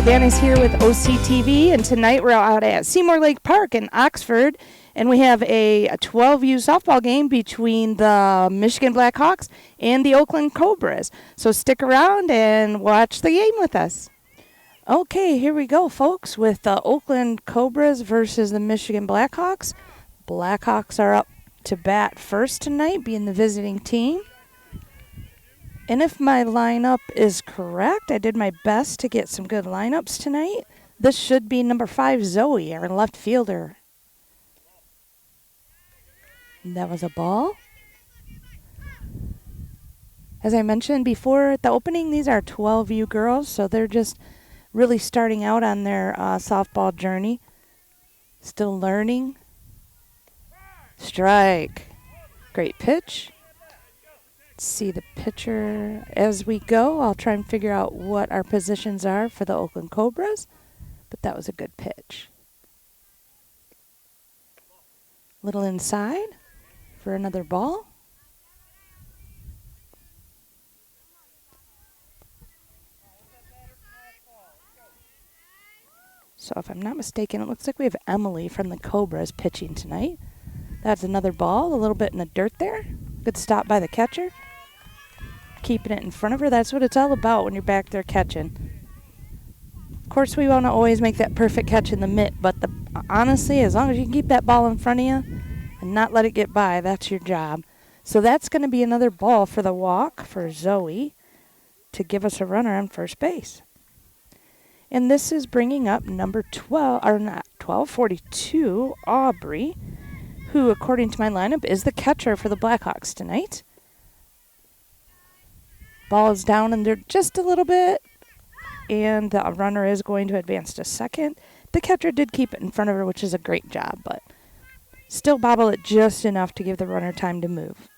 Danny's here with OCTV, and tonight we're out at Seymour Lake Park in Oxford, and we have a 12U softball game between the Michigan Blackhawks and the Oakland Cobras. So stick around and watch the game with us. Okay, here we go, folks, with the Oakland Cobras versus the Michigan Blackhawks. Blackhawks are up to bat first tonight, being the visiting team. And if my lineup is correct, I did my best to get some good lineups tonight. This should be number 5, Zoe, our left fielder. And that was a ball. As I mentioned before at the opening, these are 12U girls, so they're just really starting out on their softball journey. Still learning. Strike. Great pitch. See the pitcher as we go. I'll try and figure out what our positions are for the Oakland Cobras, but that was a good pitch. Little inside for another ball. So if I'm not mistaken, it looks like we have Emily from the Cobras pitching tonight. That's another ball, a little bit in the dirt there. Good stop by the catcher. Keeping it in front of her. That's what it's all about when you're back there catching. Of course, we want to always make that perfect catch in the mitt, but honestly, as long as you can keep that ball in front of you and not let it get by, that's your job. So that's going to be another ball for the walk for Zoe to give us a runner on first base. And this is bringing up number 42, Aubrey, who, according to my lineup, is the catcher for the Blackhawks tonight. Ball is down in there just a little bit, and the runner is going to advance to second. The catcher did keep it in front of her, which is a great job, but still bobble it just enough to give the runner time to move.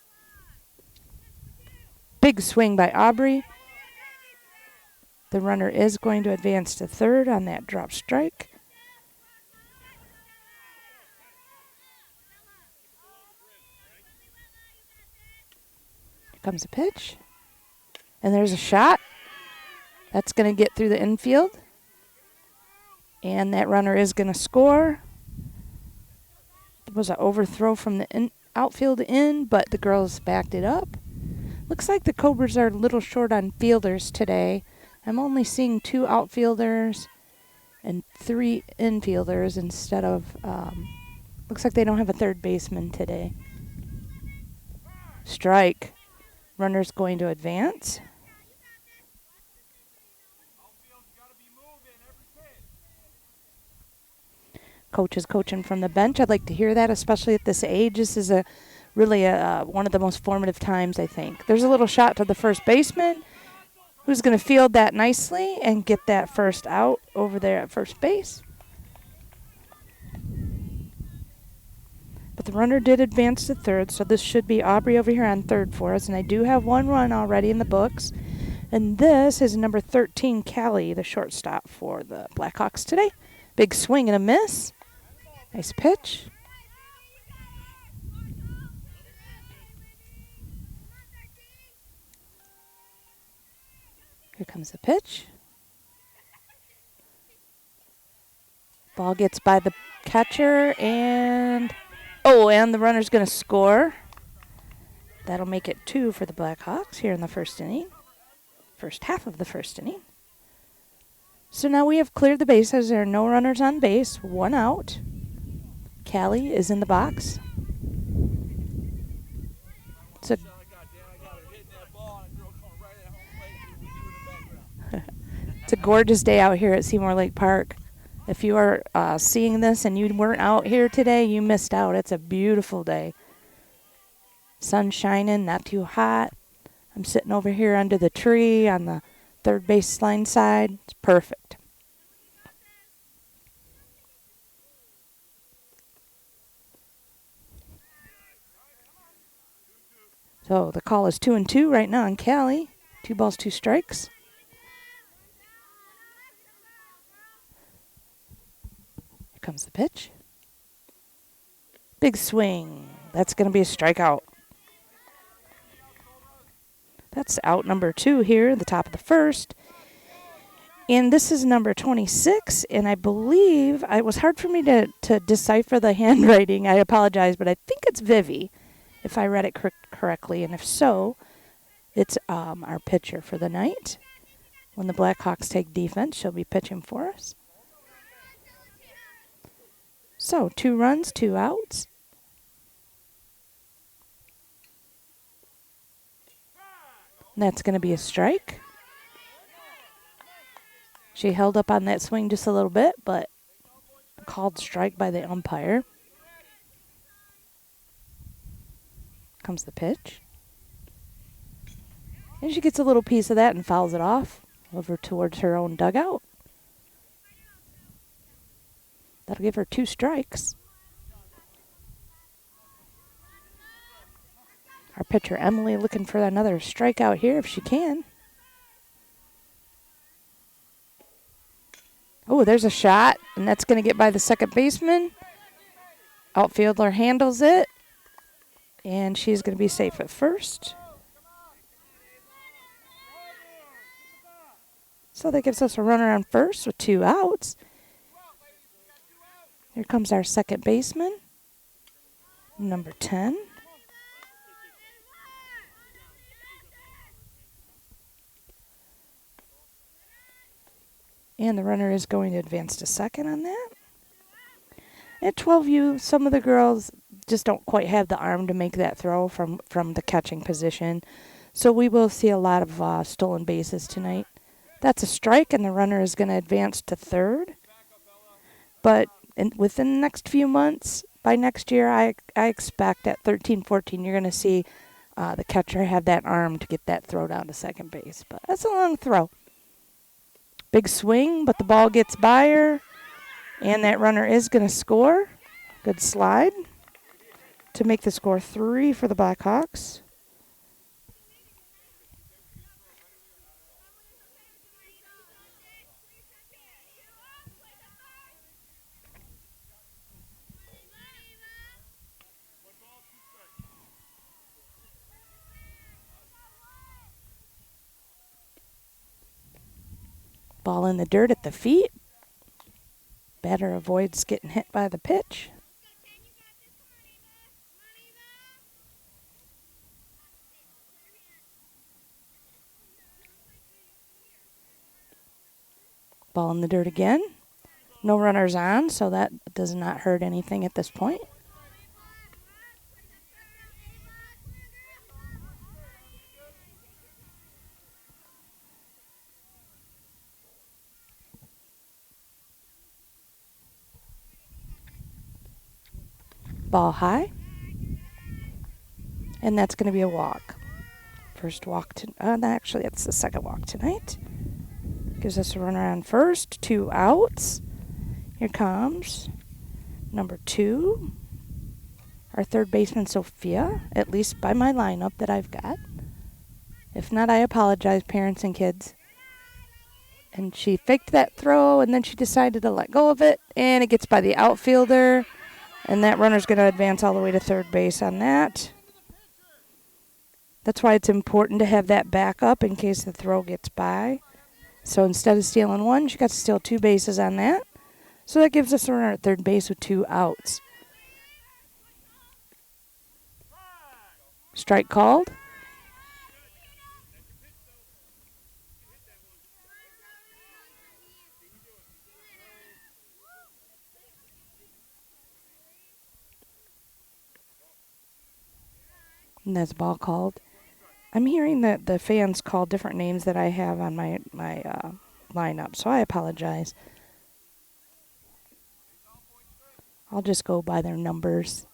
Big swing by Aubrey. The runner is going to advance to third on that drop strike. Here comes a pitch. And there's a shot. That's going to get through the infield. And that runner is going to score. It was an overthrow from the outfield in, but the girls backed it up. Looks like the Cobras are a little short on fielders today. I'm only seeing 2 outfielders and 3 infielders instead of, looks like they don't have a third baseman today. Strike. Runner's going to advance. Coach is coaching from the bench. I'd like to hear that, especially at this age. This is really one of the most formative times, I think. There's a little shot to the first baseman, who's going to field that nicely and get that first out over there at first base. But the runner did advance to third, so this should be Aubrey over here on third for us. And I do have 1 run already in the books. And this is number 13, Callie, the shortstop for the Blackhawks today. Big swing and a miss. Nice pitch. Here comes the pitch. Ball gets by the catcher, and the runner's going to score. That'll make it 2 for the Blackhawks here in the first inning. First half of the first inning. So now we have cleared the bases. There are no runners on base. 1 out. Callie is in the box. It's a gorgeous day out here at Seymour Lake Park. If you are seeing this and you weren't out here today, you missed out. It's a beautiful day. Sun shining, not too hot. I'm sitting over here under the tree on the third baseline side. It's perfect. So the call is 2-2 right now on Callie. 2 balls, 2 strikes. Here comes the pitch. Big swing. That's going to be a strikeout. That's out number 2 here, the top of the first. And this is number 26, and I believe it was hard for me to decipher the handwriting. I apologize, but I think it's Vivi, if I read it correctly. And if so, it's our pitcher for the night. When the Blackhawks take defense, she'll be pitching for us. So 2 runs, 2 outs. And that's going to be a strike. She held up on that swing just a little bit, but called strike by the umpire. Comes the pitch. And she gets a little piece of that and fouls it off over towards her own dugout. That'll give her 2 strikes. Our pitcher, Emily, looking for another strikeout here if she can. Oh, there's a shot, and that's going to get by the second baseman. Outfielder handles it, and she's going to be safe at first. So that gives us a runner on first with 2 outs. Here comes our second baseman, number 10. And the runner is going to advance to second on that. At 12U, some of the girls just don't quite have the arm to make that throw from the catching position. So we will see a lot of stolen bases tonight. That's a strike, and the runner is going to advance to third. But within the next few months, by next year, I expect at 13, 14, you're going to see the catcher have that arm to get that throw down to second base. But that's a long throw. Big swing, but the ball gets by her, and that runner is going to score. Good slide to make the score 3 for the Blackhawks. Ball in the dirt at the feet. Batter avoids getting hit by the pitch. Ball in the dirt again. No runners on, so that does not hurt anything at this point. Ball high. And that's going to be a walk. First walk actually, that's the second walk tonight. Gives us a runner on first. 2 outs. Here comes number 2. Our third baseman, Sophia, at least by my lineup that I've got. If not, I apologize, parents and kids. And she faked that throw, and then she decided to let go of it, and it gets by the outfielder. And that runner's going to advance all the way to third base on that. That's why it's important to have that backup in case the throw gets by. So instead of stealing 1, she got to steal 2 bases on that. So that gives us a runner at third base with 2 outs. Strike called. And that's ball called. I'm hearing that the fans call different names that I have on my lineup, so I apologize. I'll just go by their numbers.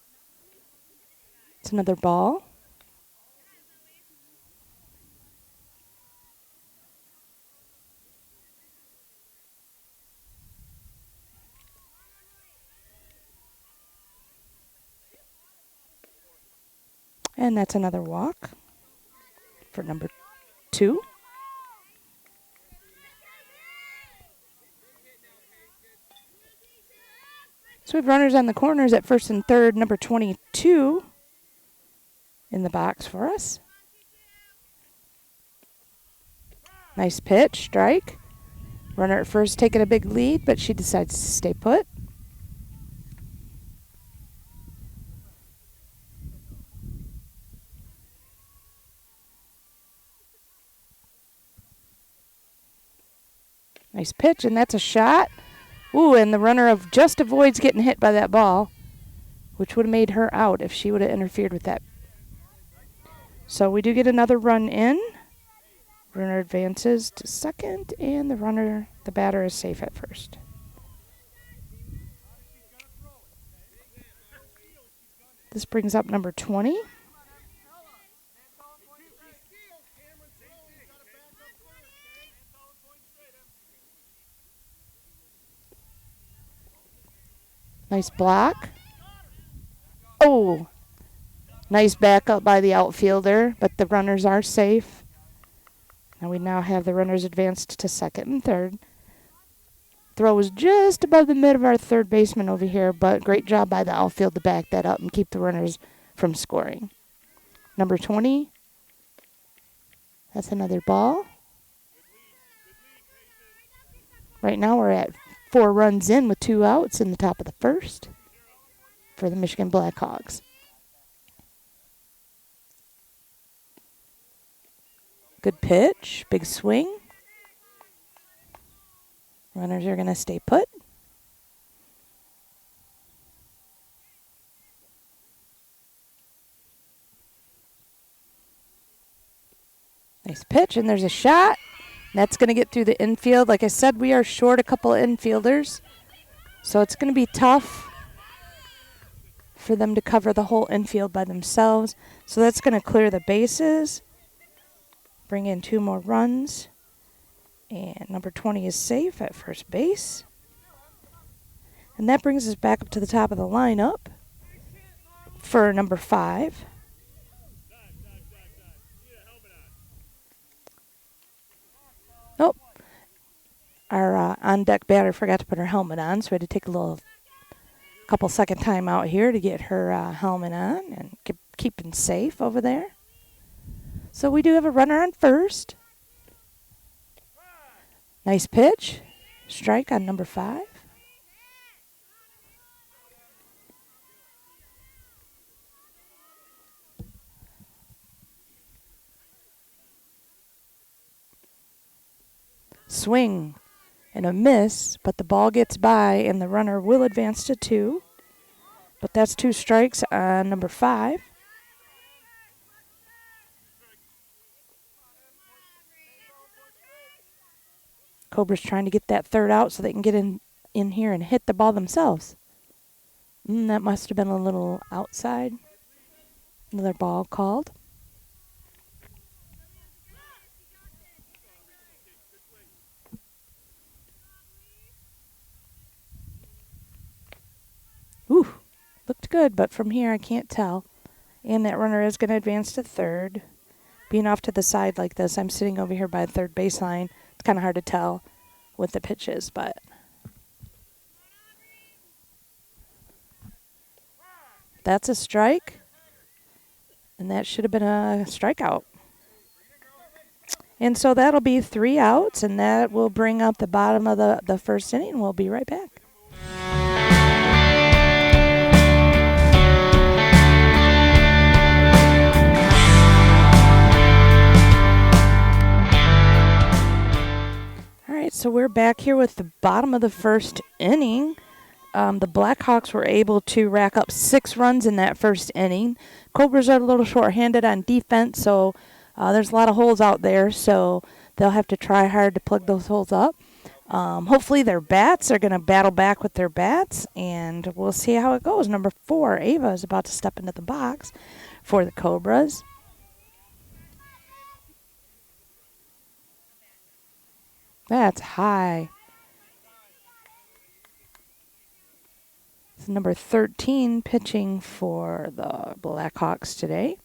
It's another ball. And that's another walk for number 2. So we have runners on the corners at first and third, number 22 in the box for us. Nice pitch, strike. Runner at first taking a big lead, but she decides to stay put. Nice pitch, and that's a shot. Ooh, and the runner just avoids getting hit by that ball, which would have made her out if she would have interfered with that. So we do get another run in. Runner advances to second, and the batter is safe at first. This brings up number 20. Nice block. Oh, nice backup by the outfielder, but the runners are safe. And we now have the runners advanced to second and third. Throw was just above the mid of our third baseman over here, but great job by the outfield to back that up and keep the runners from scoring. Number 20. That's another ball. Right now we're at 4 runs in with 2 outs in the top of the first for the Michigan Blackhawks. Good pitch, big swing. Runners are going to stay put. Nice pitch, and there's a shot. That's going to get through the infield. Like I said, we are short a couple of infielders, so it's going to be tough for them to cover the whole infield by themselves. So that's going to clear the bases, bring in 2 more runs, and number 20 is safe at first base. And that brings us back up to the top of the lineup for number 5. Nope. Our on-deck batter forgot to put her helmet on, so we had to take a couple second time out here to get her helmet on and keeping safe over there. So we do have a runner on first. Nice pitch. Strike on number 5. Swing and a miss, but the ball gets by and the runner will advance to 2. But that's 2 strikes on number 5. Cobra's trying to get that third out so they can get in here and hit the ball themselves. That must have been a little outside. Another ball called. Ooh, looked good, but from here I can't tell. And that runner is going to advance to third. Being off to the side like this, I'm sitting over here by the third baseline. It's kind of hard to tell with the pitches, but that's a strike. And that should have been a strikeout. And so that'll be 3 outs, and that will bring up the bottom of the first inning. We'll be right back. All right, so we're back here with the bottom of the first inning. The Blackhawks were able to rack up 6 runs in that first inning. Cobras are a little short-handed on defense, so there's a lot of holes out there, so they'll have to try hard to plug those holes up. Hopefully their bats are going to battle back with their bats, and we'll see how it goes. Number 4, Ava, is about to step into the box for the Cobras. That's high. It's number 13 pitching for the Blackhawks today.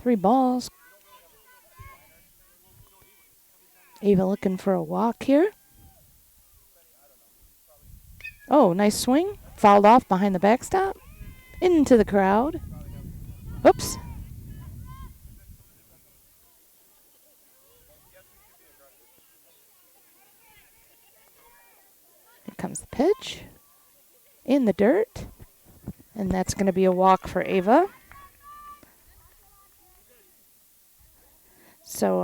3 balls. Ava looking for a walk here. Oh, nice swing. Fouled off behind the backstop. Into the crowd. Oops. Here comes the pitch. In the dirt. And that's going to be a walk for Ava. So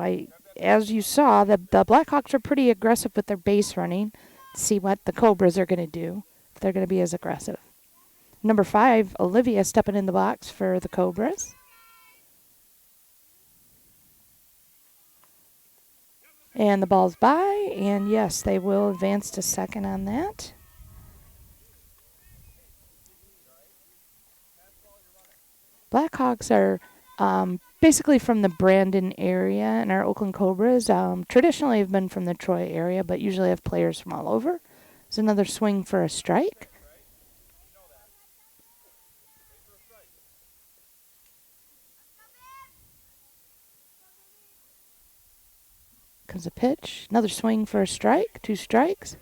as you saw, the Blackhawks are pretty aggressive with their base running. See what the Cobras are going to do, if they're going to be as aggressive. Number 5, Olivia stepping in the box for the Cobras. And the ball's by, and yes, they will advance to second on that. Blackhawks are basically from the Brandon area, and our Oakland Cobras traditionally have been from the Troy area, but usually have players from all over. It's another swing for a strike. Comes a pitch. Another swing for a strike. 2 strikes.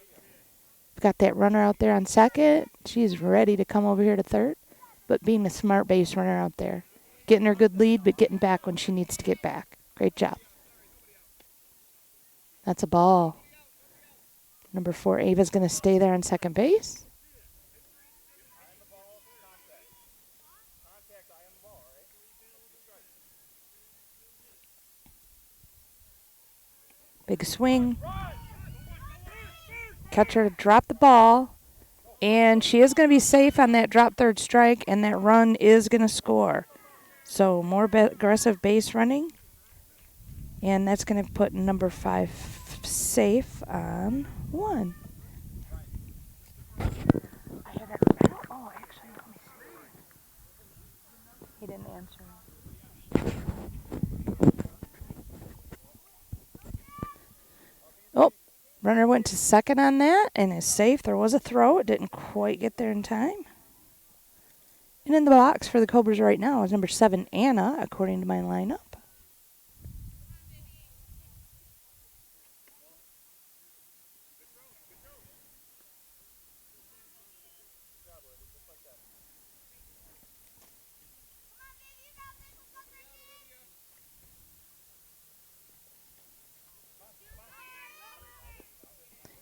We've got that runner out there on second. She's ready to come over here to third, but being a smart base runner out there. Getting her good lead, but getting back when she needs to get back. Great job. That's a ball. Number 4, Ava's going to stay there on second base. Big swing. Catcher dropped the ball. And she is going to be safe on that drop third strike, and that run is going to score. So more aggressive base running. And that's going to put number 5 safe on 1. I had that. Oh, actually, let me see. He didn't answer. Oh, runner went to second on that and is safe. There was a throw. It didn't quite get there in time. And in the box for the Cobras right now is number 7, Anna, according to my lineup.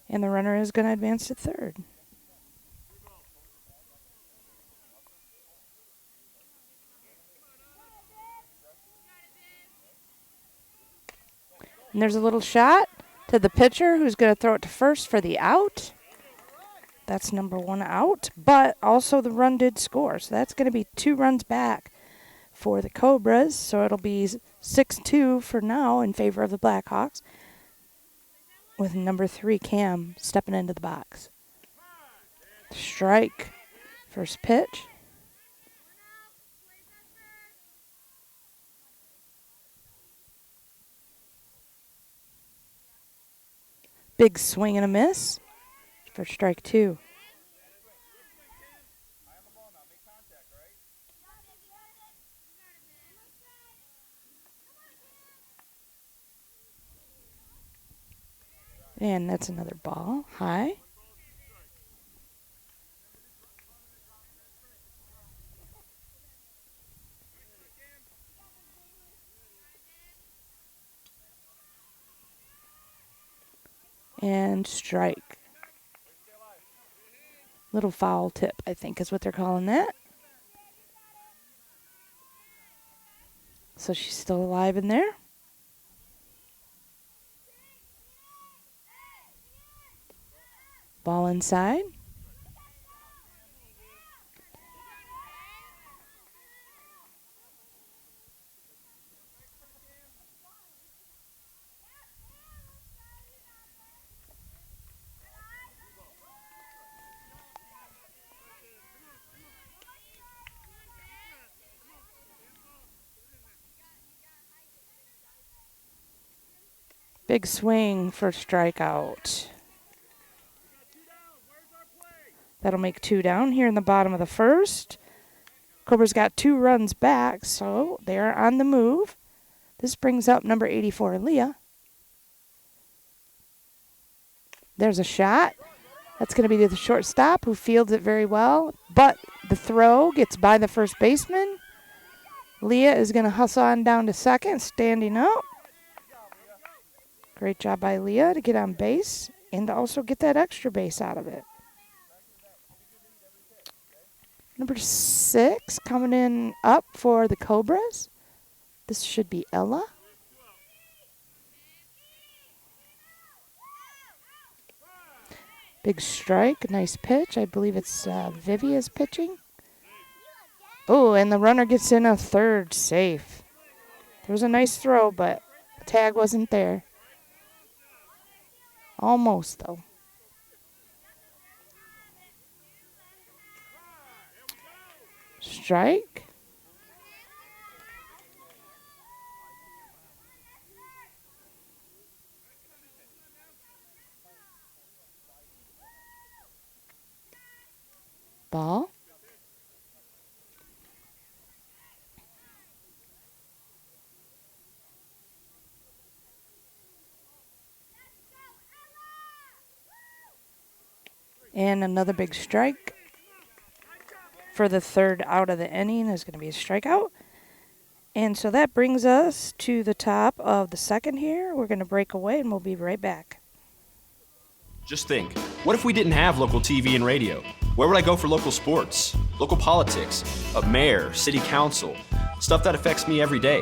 And the runner is going to advance to third. And there's a little shot to the pitcher who's going to throw it to first for the out. That's number 1 out, but also the run did score. So that's going to be 2 runs back for the Cobras. So it'll be 6-2 for now in favor of the Blackhawks, with number 3, Cam, stepping into the box. Strike. First pitch. Big swing and a miss for strike 2. And that's another ball. High. And strike. Little foul tip, I think is what they're calling that. So she's still alive in there. Ball inside. Big swing for strikeout. That'll make 2 down here in the bottom of the first. Cobras got 2 runs back, so they are on the move. This brings up number 84, Leah. There's a shot. That's going to be to the shortstop, who fields it very well. But the throw gets by the first baseman. Leah is going to hustle on down to second, standing up. Great job by Leah to get on base and to also get that extra base out of it. Number 6 coming in up for the Cobras. This should be Ella. Big strike, nice pitch. I believe it's Vivia's pitching. Oh, and the runner gets in a third, safe. There was a nice throw, but the tag wasn't there. Almost, though. Strike. Ball. And another big strike. For the third out of the inning, there's going to be a strikeout. And so that brings us to the top of the second here. We're going to break away, and we'll be right back. Just think, what if we didn't have local TV and radio? Where would I go for local sports, local politics, a mayor, city council, stuff that affects me every day?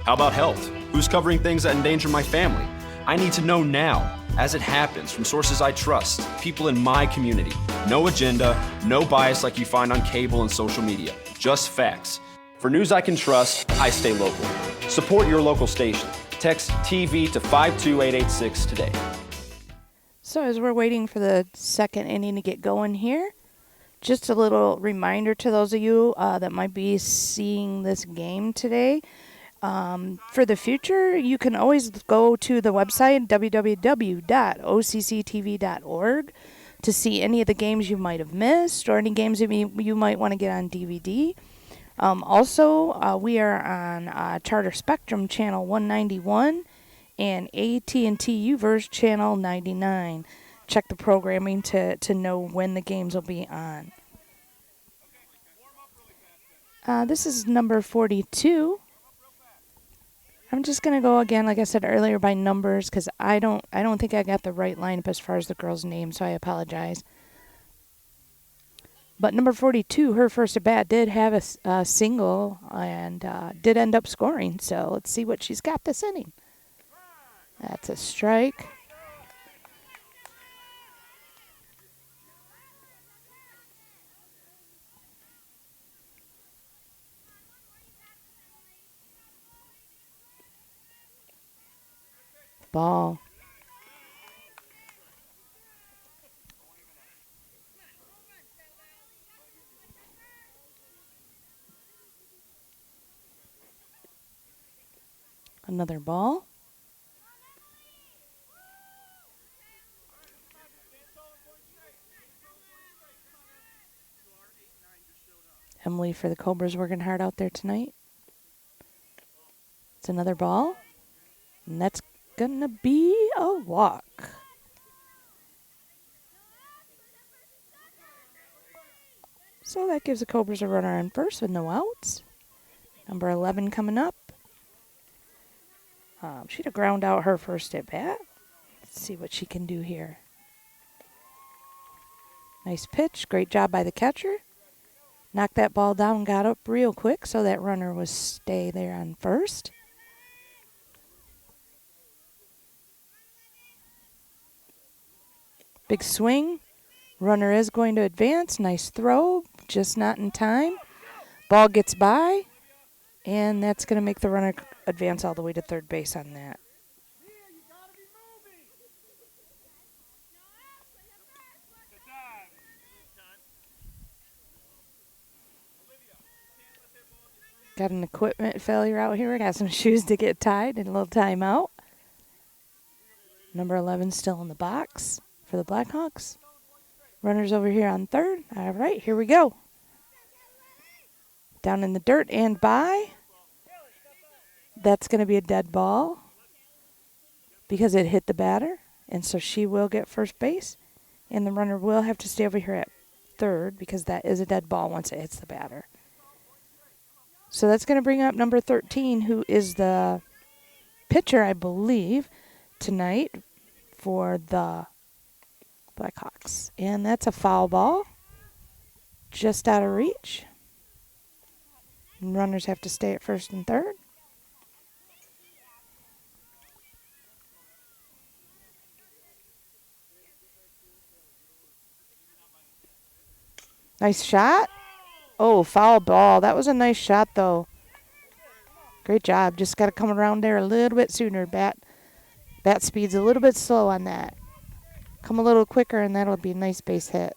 How about health? Who's covering things that endanger my family? I need to know now, as it happens, from sources I trust, people in my community. No agenda, no bias like you find on cable and social media, just facts. For news I can trust, I stay local. Support your local station. Text TV to 52886 today. So as we're waiting for the second inning to get going here, just a little reminder to those of you that might be seeing this game today. For the future, you can always go to the website, www.occtv.org, to see any of the games you might have missed or any games that you might want to get on DVD. Also, we are on Charter Spectrum Channel 191 and AT&T UVerse Channel 99. Check the programming to know when the games will be on. This is number 42. I'm just going to go again, like I said earlier, by numbers because I don't think I got the right lineup as far as the girl's name, so I apologize. But number 42, her first at bat, did have a single and did end up scoring. So let's see what she's got this inning. That's a strike. Ball. Another ball. Emily for the Cobras working hard out there tonight. It's another ball. And that's going to be a walk. So that gives the Cobras a runner on first with no outs. Number 11 coming up. She'd have ground out her first at bat. Let's see what she can do here. Nice pitch. Great job by the catcher. Knocked that ball down, got up real quick, so that runner was stay there on first. Big swing. Runner is going to advance. Nice throw, just not in time. Ball gets by, and that's going to make the runner advance all the way to third base on that. Got an equipment failure out here. Got some shoes to get tied and a little timeout. Number 11 still in the box for the Blackhawks. Runners over here on third. All right, here we go. Down in the dirt and by. That's going to be a dead ball because it hit the batter. And so she will get first base. And the runner will have to stay over here at third because that is a dead ball once it hits the batter. So that's going to bring up number 13, who is the pitcher, I believe, tonight for the Blackhawks. And that's a foul ball. Just out of reach. And runners have to stay at first and third. Nice shot. Oh, foul ball. That was a nice shot, though. Great job. Just got to come around there a little bit sooner. Bat speed's a little bit slow on that. Come a little quicker, and that'll be a nice base hit.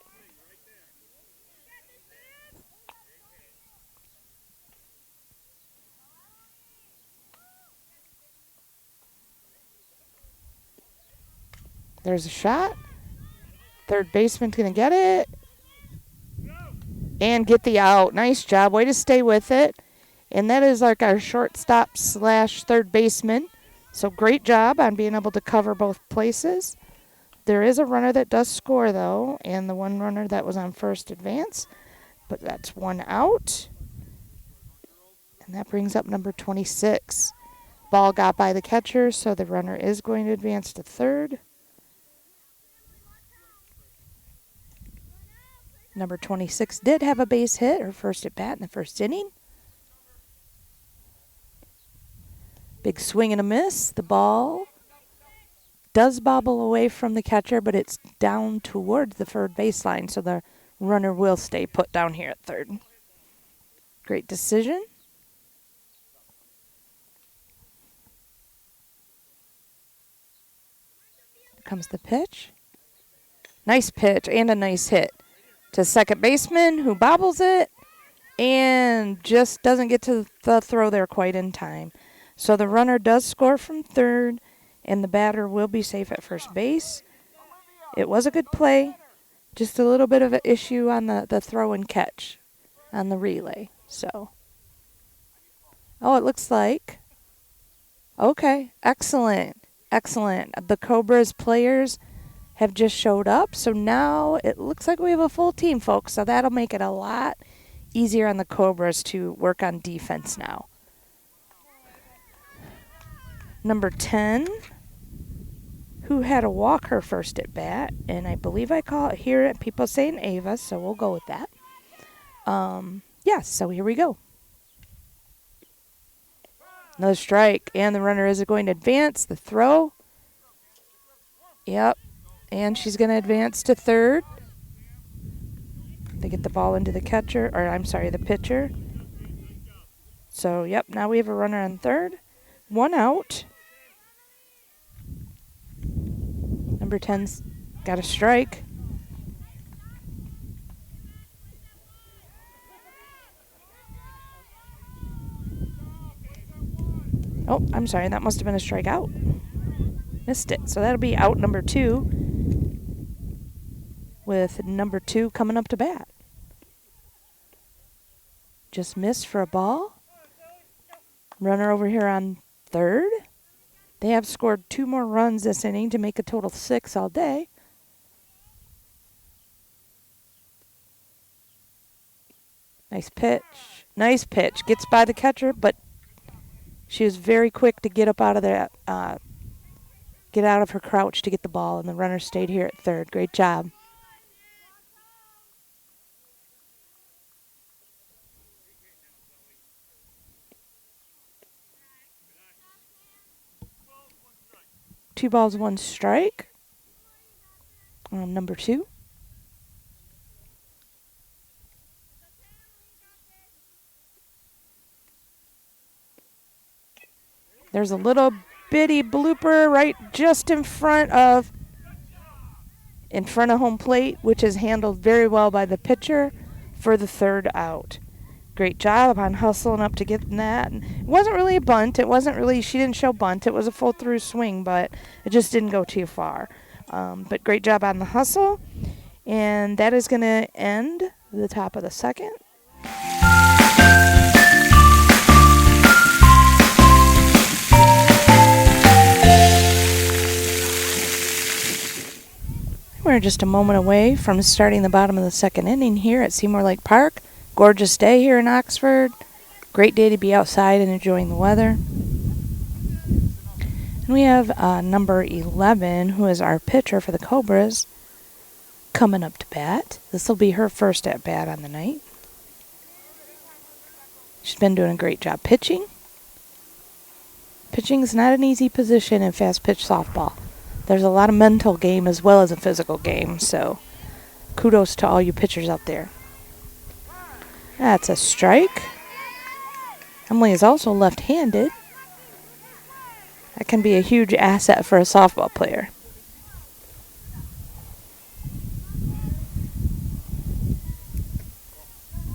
There's a shot. Third baseman's going to get it. And get the out. Nice job. Way to stay with it. And that is like our shortstop / third baseman. So great job on being able to cover both places. There is a runner that does score, though, and the one runner that was on first advance. But that's one out. And that brings up number 26. Ball got by the catcher, so the runner is going to advance to third. Number 26 did have a base hit, her first at bat in the first inning. Big swing and a miss. The ball does bobble away from the catcher, but it's down towards the third baseline, so the runner will stay put down here at third. Great decision. Here comes the pitch. Nice pitch and a nice hit to second baseman, who bobbles it and just doesn't get to the throw there quite in time. So the runner does score from third, and the batter will be safe at first base. It was a good play, just a little bit of an issue on the throw and catch on the relay. So, it looks like, okay, excellent. The Cobras players have just showed up, so now it looks like we have a full team, folks, so that'll make it a lot easier on the Cobras to work on defense now. Number 10, who had a walk her first at bat, and I believe I hear people saying Ava, so we'll go with that. So here we go. Another strike, and the runner is going to advance. The throw. Yep. And she's going to advance to third. They get the ball into the the pitcher. So, yep, now we have a runner on third. One out. Number 10's got a strike. Oh, I'm sorry, that must have been a strikeout. Missed it. So that'll be out number 2. With number 2 coming up to bat. Just missed for a ball. Runner over here on third. They have scored 2 more runs this inning to make a total of 6 all day. Nice pitch. Nice pitch. Gets by the catcher, but she was very quick to get up out of that, get out of her crouch to get the ball, and the runner stayed here at third. Great job. Two balls, one strike. Number 2. There's a little bitty blooper right just in front of home plate, which is handled very well by the pitcher for the third out. Great job on hustling up to get that. And it wasn't really a bunt. She didn't show bunt. It was a full through swing, but it just didn't go too far. But great job on the hustle. And that is going to end the top of the second. We're just a moment away from starting the bottom of the second inning here at Seymour Lake Park. Gorgeous day here in Oxford. Great day to be outside and enjoying the weather. And we have number 11, who is our pitcher for the Cobras, coming up to bat. This will be her first at bat on the night. She's been doing a great job pitching. Pitching is not an easy position in fast pitch softball. There's a lot of mental game as well as a physical game, so kudos to all you pitchers out there. That's a strike. Emily is also left-handed. That can be a huge asset for a softball player.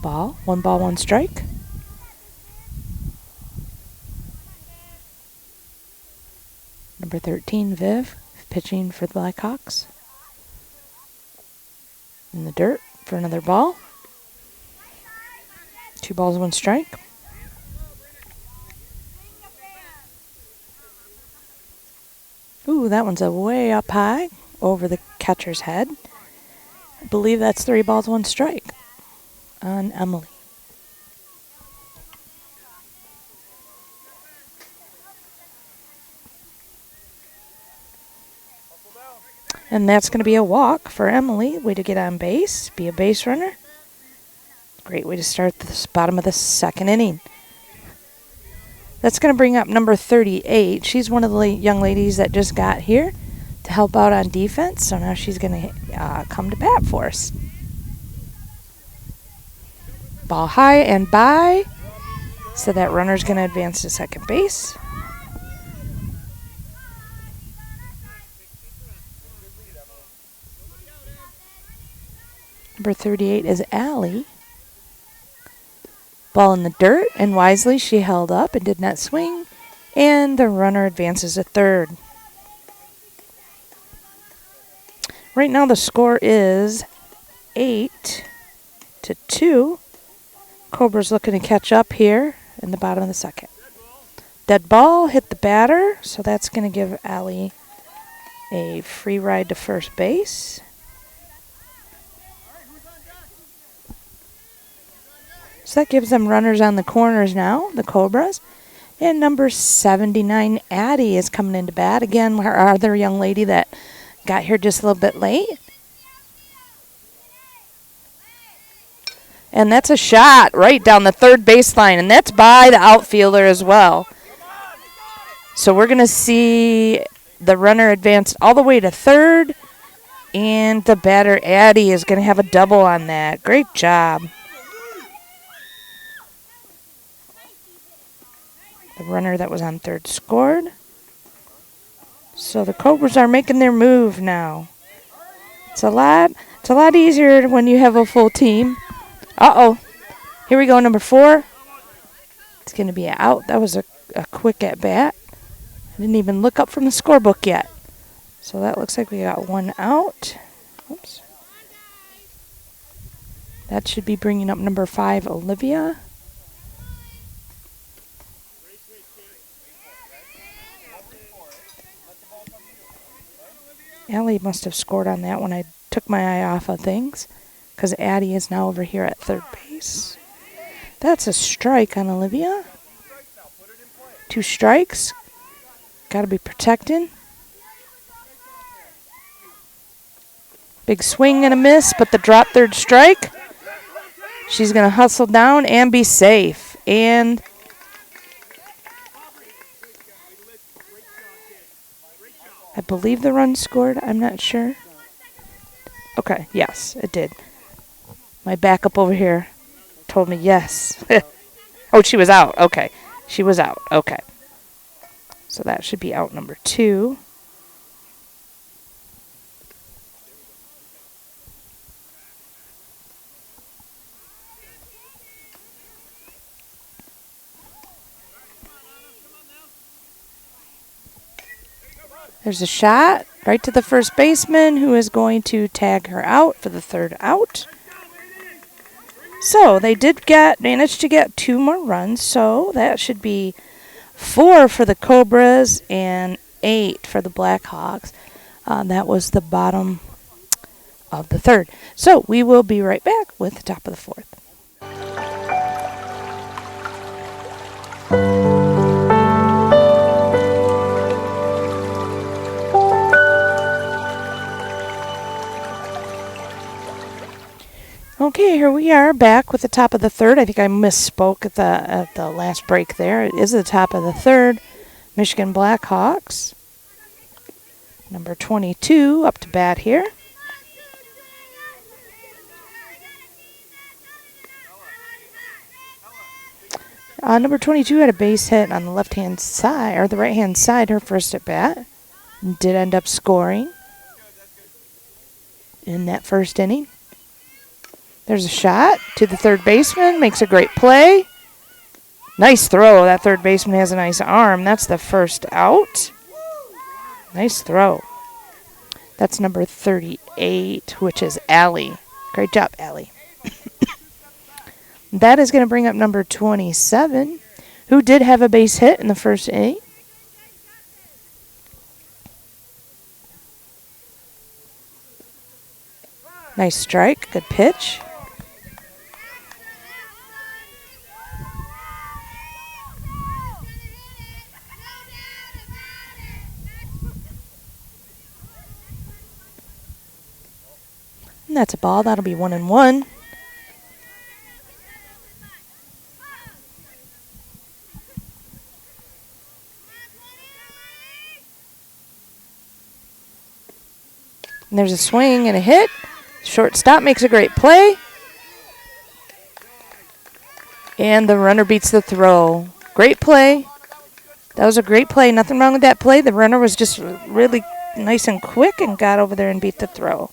Ball, 1 strike. Number 13, Viv, pitching for the Blackhawks. In the dirt for another ball. 2 balls, 1 strike. Ooh, that one's a way up high over the catcher's head. I believe that's 3 balls, 1 strike on Emily. And that's going to be a walk for Emily. Way to get on base, be a base runner. Great way to start the bottom of the second inning. That's going to bring up number 38. She's one of the young ladies that just got here to help out on defense. So now she's going to come to bat for us. Ball high and by. So that runner's going to advance to second base. Number 38 is Allie. Ball in the dirt, and wisely she held up and did not swing, and the runner advances to third. Right now the score is 8-2. Cobra's looking to catch up here in the bottom of the second. Dead ball hit the batter, so that's going to give Allie a free ride to first base. So that gives them runners on the corners now, the Cobras. And number 79, Addie, is coming into bat. Again, our other young lady that got here just a little bit late. And that's a shot right down the third baseline, and that's by the outfielder as well. So we're going to see the runner advance all the way to third, and the batter, Addie, is going to have a double on that. Great job. The runner that was on third scored. So the Cobras are making their move now. It's a lot easier when you have a full team. Uh-oh. Here we go, number 4. It's going to be out. That was a quick at bat. I didn't even look up from the scorebook yet. So that looks like we got 1 out. Oops. That should be bringing up number 5, Olivia. Allie must have scored on that when I took my eye off of things, because Addie is now over here at third base. That's a strike on Olivia. 2 strikes. Got to be protected. Big swing and a miss, but the drop third strike. She's going to hustle down and be safe. And I believe the run scored. I'm not sure. Okay, yes, it did. My backup over here told me yes. Oh, she was out. Okay. She was out. Okay. So that should be out number 2. There's a shot right to the first baseman, who is going to tag her out for the third out. So they did manage to get 2 more runs, so that should be 4 for the Cobras and 8 for the Blackhawks. That was the bottom of the third. So we will be right back with the top of the fourth. Okay, here we are back with the top of the third. I think I misspoke at the last break there. It is the top of the third. Michigan Blackhawks. Number 22 up to bat here. Number 22 had a base hit on the left-hand side, or the right-hand side, her first at bat. Did end up scoring in that first inning. There's a shot to the third baseman, makes a great play. Nice throw. That third baseman has a nice arm. That's the first out. Nice throw. That's number 38, which is Allie. Great job, Allie. That is going to bring up number 27, who did have a base hit in the first inning. Nice strike. Good pitch. And that's a ball. That'll be 1-1. And there's a swing and a hit. Shortstop makes a great play. And the runner beats the throw. Great play. That was a great play. Nothing wrong with that play. The runner was just really nice and quick and got over there and beat the throw.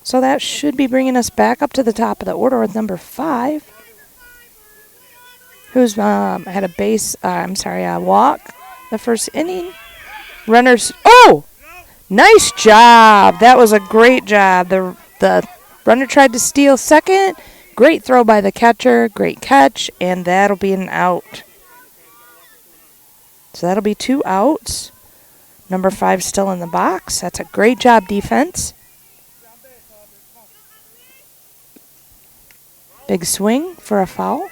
So that should be bringing us back up to the top of the order with number 5, who's had a walk the first inning. Runners, nice job. That was a great job. The runner tried to steal second. Great throw by the catcher. Great catch, and that'll be an out. So that'll be 2 outs. Number 5 still in the box. That's a great job defense. Big swing for a foul.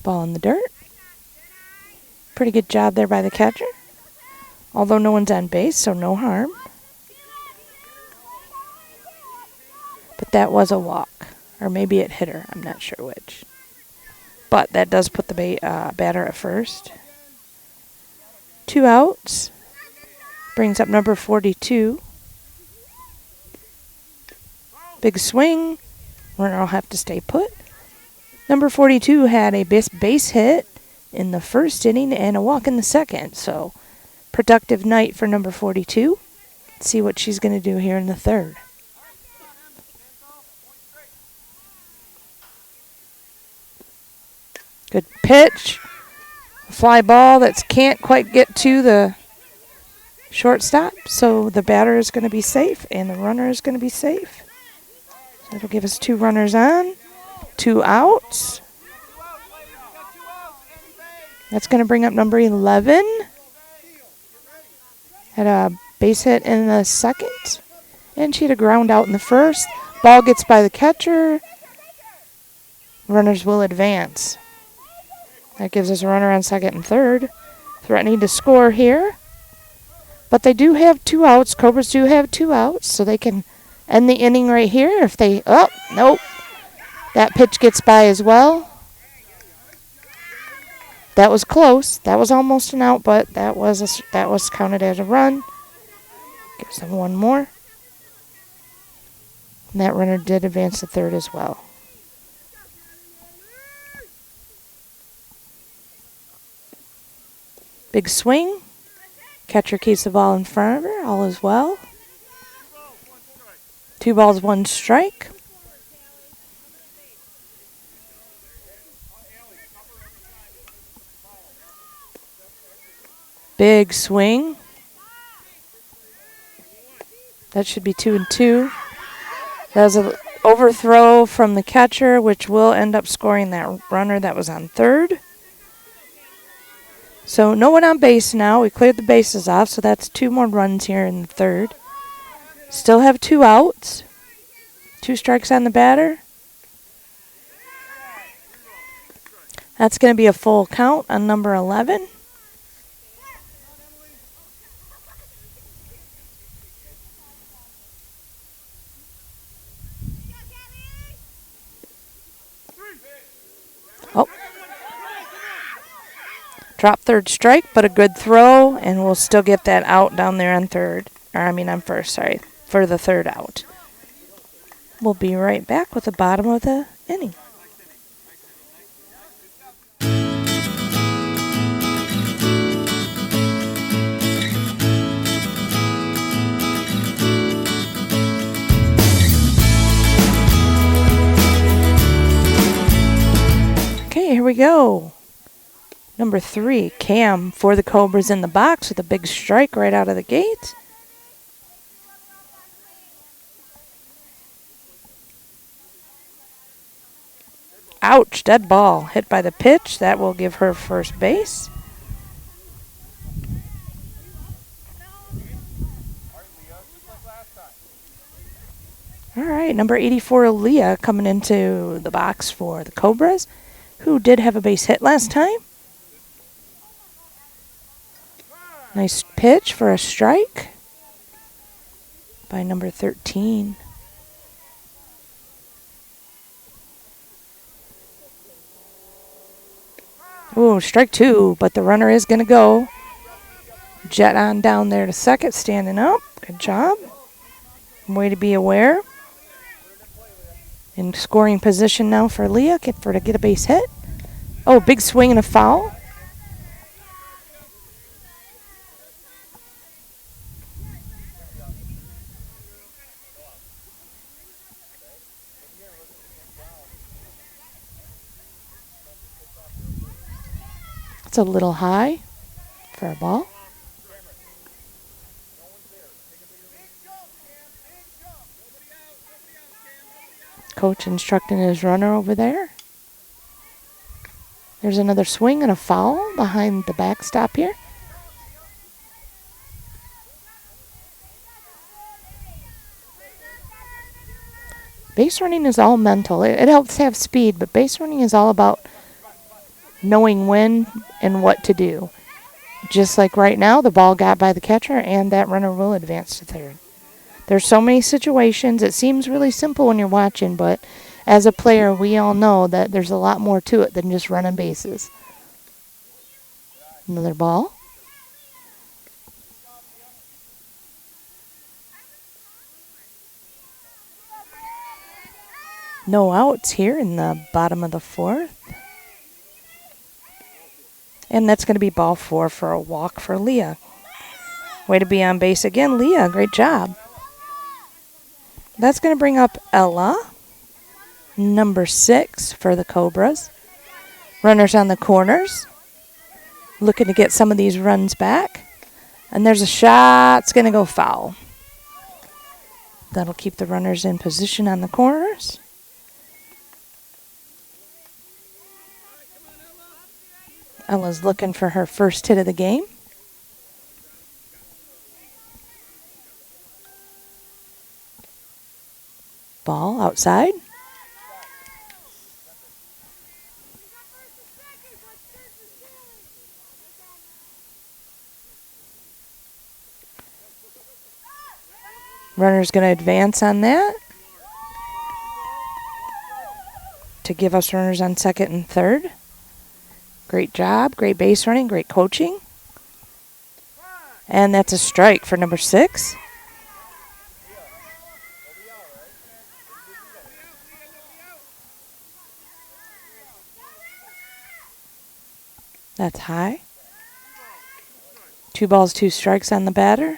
Ball in the dirt. Pretty good job there by the catcher. Although no one's on base, so no harm. But that was a walk. Or maybe it hit her. I'm not sure which. But that does put the batter at first. 2 outs. Brings up number 42. Big swing. Runner will have to stay put. Number 42 had a base hit in the first inning and a walk in the second. So, productive night for number 42. Let's see what she's going to do here in the third. Good pitch. A fly ball that can't quite get to the shortstop. So, the batter is going to be safe and the runner is going to be safe. So, that'll give us 2 runners on. 2 outs. That's going to bring up number 11. Had a base hit in the second. And she had a ground out in the first. Ball gets by the catcher. Runners will advance. That gives us a runner on second and third. Threatening to score here. But they do have 2 outs. Cobras do have 2 outs. So they can end the inning right here if they... Oh, nope. That pitch gets by as well. That was close. That was almost an out, but that was counted as a run. Gives them 1 more. And that runner did advance to third as well. Big swing. Catcher keeps the ball in front of her. All is well. 2 balls, 1 strike. Big swing. That should be 2-2. That was an overthrow from the catcher, which will end up scoring that runner that was on third. So no one on base now. We cleared the bases off, so that's 2 more runs here in the third. Still have 2 outs. 2 strikes on the batter. That's going to be a full count on number 11. Oh. Drop third strike, but a good throw, and we'll still get that out down there on third. On first, sorry, for the third out. We'll be right back with the bottom of the inning. Okay, here we go. Number 3, Cam for the Cobras in the box with a big strike right out of the gate. Ouch, dead ball. Hit by the pitch. That will give her first base. All right, number 84, Leah, coming into the box for the Cobras, who did have a base hit last time. Nice pitch for a strike by number 13. Ooh, strike 2, but the runner is going to go. Jet on down there to second, standing up. Good job. Way to be aware. In scoring position now for Leah, for her to get a base hit. Oh, big swing and a foul. It's a little high for a ball. Coach instructing his runner over there. There's another swing and a foul behind the backstop here. Base running is all mental. It helps have speed, but base running is all about knowing when and what to do. Just like right now, the ball got by the catcher and that runner will advance to third. There's so many situations. It seems really simple when you're watching, but as a player, we all know that there's a lot more to it than just running bases. Another ball. No outs here in the bottom of the 4th. And that's going to be ball 4 for a walk for Leah. Way to be on base again, Leah. Great job. That's going to bring up Ella, number 6 for the Cobras. Runners on the corners. Looking to get some of these runs back. And there's a shot. It's going to go foul. That'll keep the runners in position on the corners. Ella's looking for her first hit of the game. Ball outside. Runner's going to advance on that to give us runners on second and third. Great job, great base running, great coaching. And that's a strike for number 6. That's high. 2 balls, 2 strikes on the batter.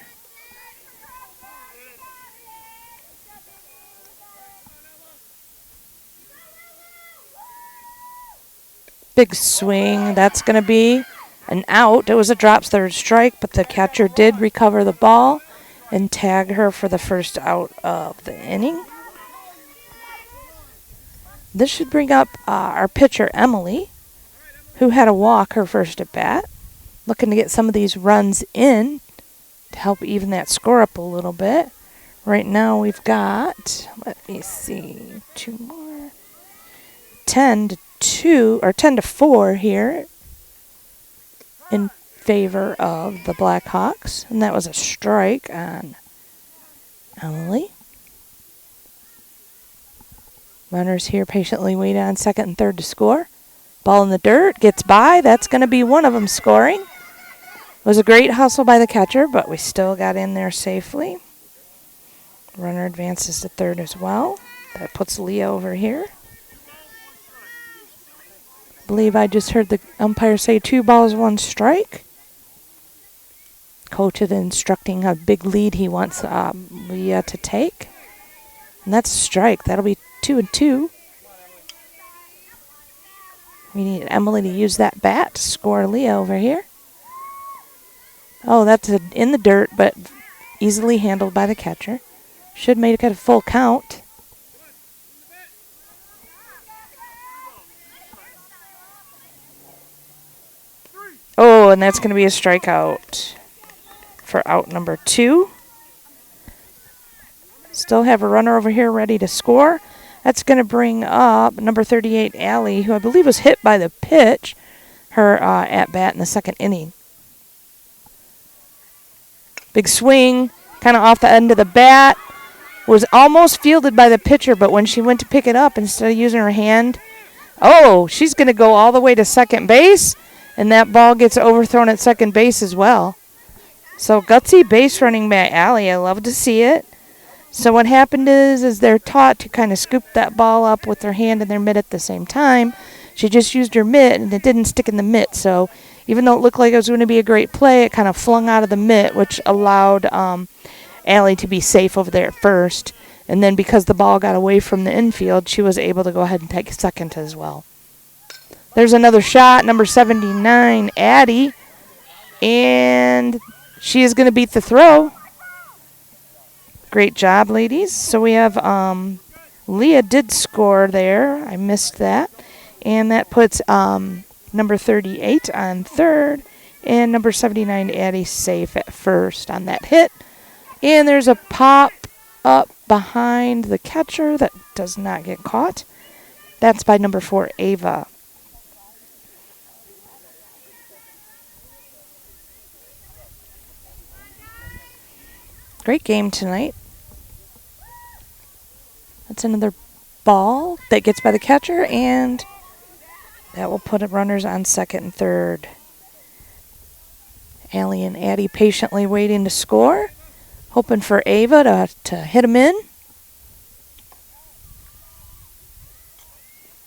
Big swing. That's going to be an out. It was a drop third strike, but the catcher did recover the ball and tag her for the first out of the inning. This should bring up our pitcher, Emily, who had a walk her first at bat. Looking to get some of these runs in to help even that score up a little bit. Right now we've got, let me see, 2 more. 10-2, or 10-4 here in favor of the Blackhawks. And that was a strike on Emily. Runners here patiently wait on second and third to score. Ball in the dirt, gets by. That's going to be one of them scoring. It was a great hustle by the catcher, but we still got in there safely. Runner advances to third as well. That puts Leah over here. I believe I just heard the umpire say 2 balls, 1 strike. Coach is instructing a big lead he wants Leah to take. And that's a strike. That'll be 2-2. We need Emily to use that bat to score Leah over here. Oh, that's in the dirt, but easily handled by the catcher. Should make it a full count. Oh, and that's going to be a strikeout for out number 2. Still have a runner over here ready to score. That's going to bring up number 38, Allie, who I believe was hit by the pitch, her at-bat in the second inning. Big swing, kind of off the end of the bat. Was almost fielded by the pitcher, but when she went to pick it up, instead of using her hand, oh, she's going to go all the way to second base, and that ball gets overthrown at second base as well. So gutsy base running by Allie. I love to see it. So what happened is they're taught to kind of scoop that ball up with their hand and their mitt at the same time. She just used her mitt, and it didn't stick in the mitt. So even though it looked like it was going to be a great play, it kind of flung out of the mitt, which allowed Allie to be safe over there at first. And then because the ball got away from the infield, she was able to go ahead and take second as well. There's another shot, number 79, Addie. And she is going to beat the throw. Great job, ladies. So we have Leah did score there. I missed that. And that puts number 38 on third. And number 79, Addie, safe at first on that hit. And there's a pop up behind the catcher that does not get caught. That's by number 4, Ava. Great game tonight. That's another ball that gets by the catcher, and that will put runners on second and third. Allie and Addie patiently waiting to score, hoping for Ava to hit them in.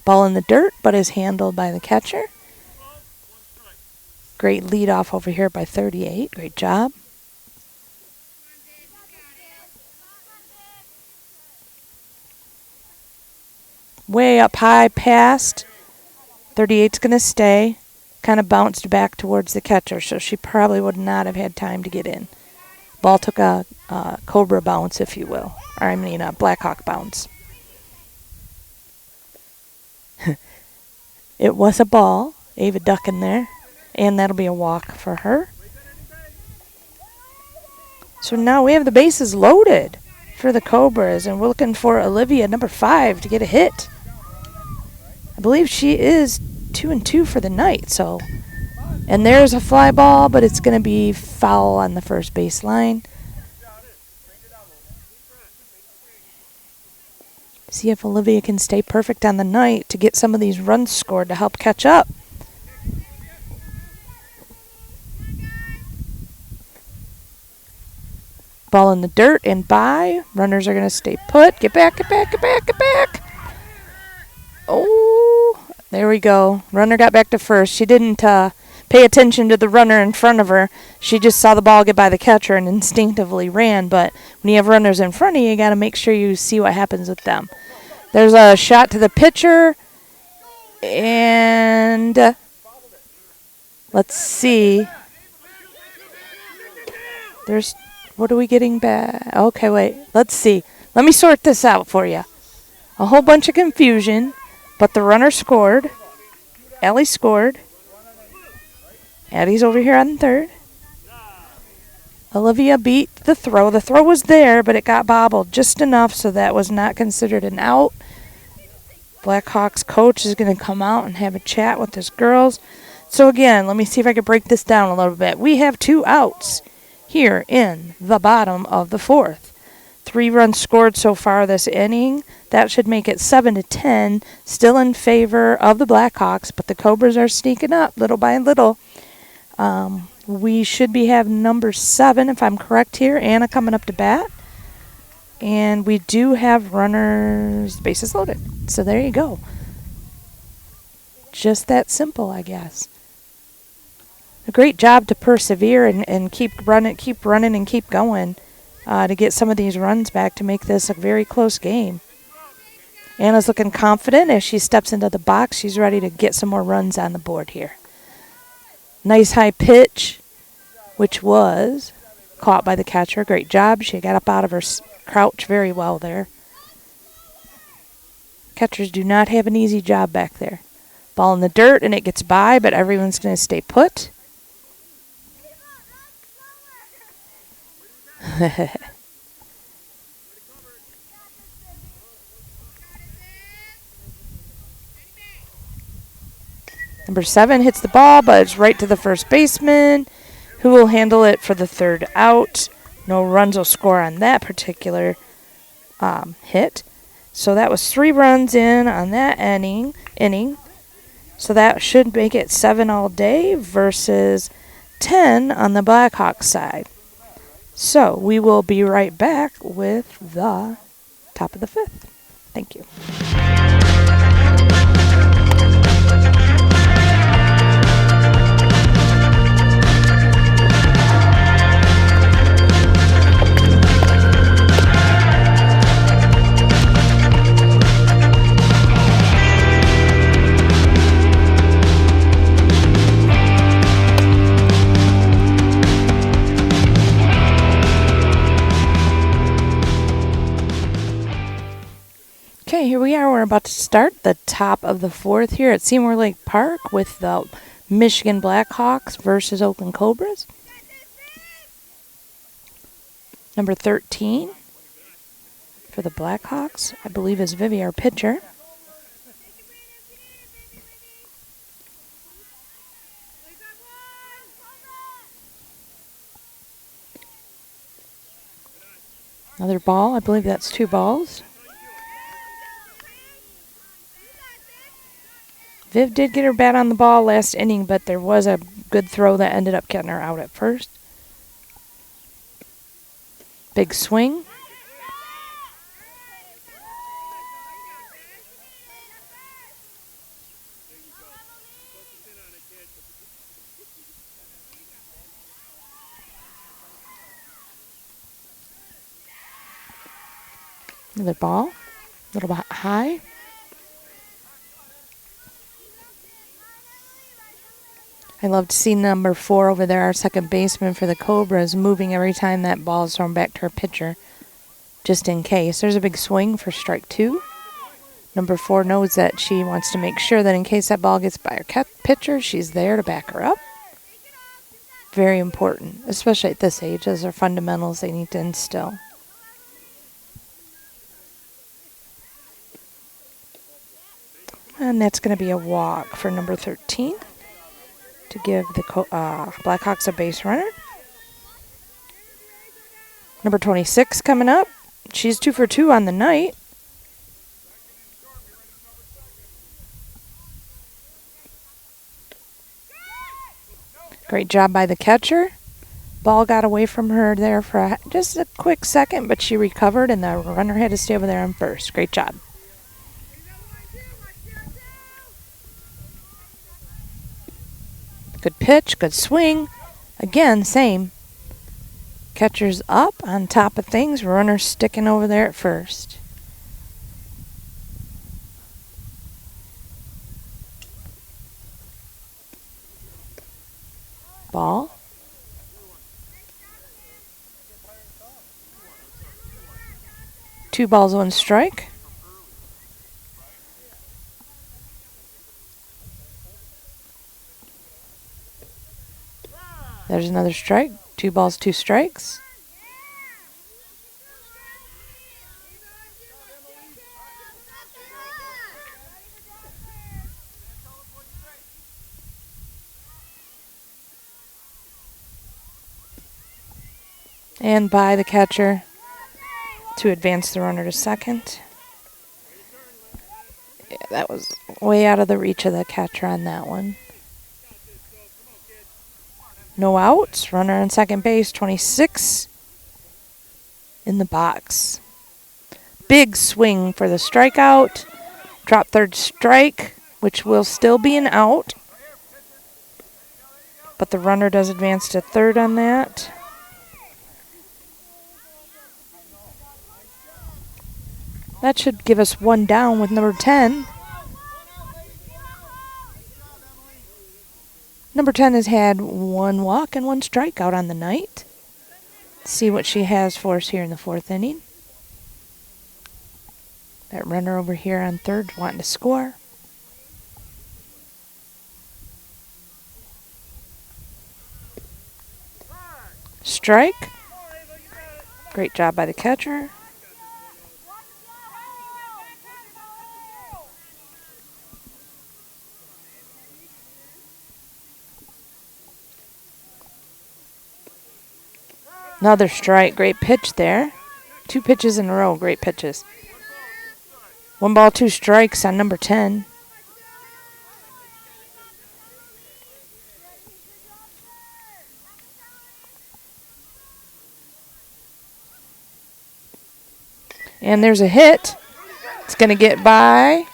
Ball in the dirt, but is handled by the catcher. Great lead off over here by 38. Great job. Way up high past. 38's going to stay. Kind of bounced back towards the catcher, so she probably would not have had time to get in. Ball took a Cobra bounce, if you will. Or I mean a Blackhawk bounce. It was a ball. Ava ducking there. And that'll be a walk for her. So now we have the bases loaded for the Cobras, and we're looking for Olivia, number 5, to get a hit. I believe she is 2-2 for the night. So, and there's a fly ball, but it's going to be foul on the first base line. See if Olivia can stay perfect on the night to get some of these runs scored to help catch up. Ball in the dirt and by. Runners are going to stay put. Get back, get back, get back, get back. Oh, there we go. Runner got back to first. She didn't pay attention to the runner in front of her. She just saw the ball get by the catcher and instinctively ran. But when you have runners in front of you, you got to make sure you see what happens with them. There's a shot to the pitcher. And Let's see. What are we getting back? Okay, wait. Let's see. Let me sort this out for you. A whole bunch of confusion, but the runner scored. Allie scored. Addie's over here on third. Olivia beat the throw. The throw was there, but it got bobbled just enough, so that was not considered an out. Blackhawks coach is going to come out and have a chat with his girls. So again, let me see if I can break this down a little bit. We have 2 outs here in the bottom of the 4th. 3 runs scored so far this inning. That should make it 7-10, still in favor of the Blackhawks, but the Cobras are sneaking up little by little. We should be having number 7, if I'm correct here, Anna coming up to bat. And we do have runners, bases loaded. So there you go. Just that simple, I guess. A great job to persevere and keep running and keep going to get some of these runs back to make this a very close game. Anna's looking confident as she steps into the box. She's ready to get some more runs on the board here. Nice high pitch, which was caught by the catcher. Great job. She got up out of her crouch very well there. Catchers do not have an easy job back there. Ball in the dirt, and it gets by, but everyone's going to stay put. Number 7 hits the ball, but it's right to the first baseman, who will handle it for the 3rd out. No runs will score on that particular hit. So that was 3 runs in on that inning. So that should make it 7 all day versus 10 on the Blackhawks side. So we will be right back with the top of the 5th. Thank you. Okay, here we are. We're about to start the top of the 4th here at Seymour Lake Park with the Michigan Blackhawks versus Oakland Cobras. Number 13 for the Blackhawks, I believe, is Vivi, our pitcher. Another ball. I believe that's 2 balls. Viv did get her bat on the ball last inning, but there was a good throw that ended up getting her out at first. Big swing. Another ball. A little bit high. I loved seeing number 4 over there, our second baseman for the Cobras, moving every time that ball is thrown back to her pitcher, just in case. There's a big swing for strike 2. Number 4 knows that she wants to make sure that in case that ball gets by her pitcher, she's there to back her up. Very important, especially at this age. Those are fundamentals they need to instill. And that's going to be a walk for number 13. To give the Blackhawks a base runner. Number 26 coming up. She's 2 for 2 on the night. Great job by the catcher. Ball got away from her there for just a quick second, but she recovered, and the runner had to stay over there on first. Great job. Good pitch, good swing. Again, same. Catcher's up on top of things. Runner sticking over there at first. Ball. Two balls, one strike. There's another strike. 2 balls, 2 strikes. And by the catcher to advance the runner to second. Yeah, that was way out of the reach of the catcher on that one. No outs. Runner on second base, 26 in the box. Big swing for the strikeout. Drop third strike, which will still be an out. But the runner does advance to third on that. That should give us 1 down with number 10. Number 10 has had 1 walk and 1 strikeout on the night. Let's see what she has for us here in the 4th inning. That runner over here on third wanting to score. Strike. Great job by the catcher. Another strike. Great pitch there. 2 pitches in a row. Great pitches. 1 ball, 2 strikes on number 10. And there's a hit. It's going to get by.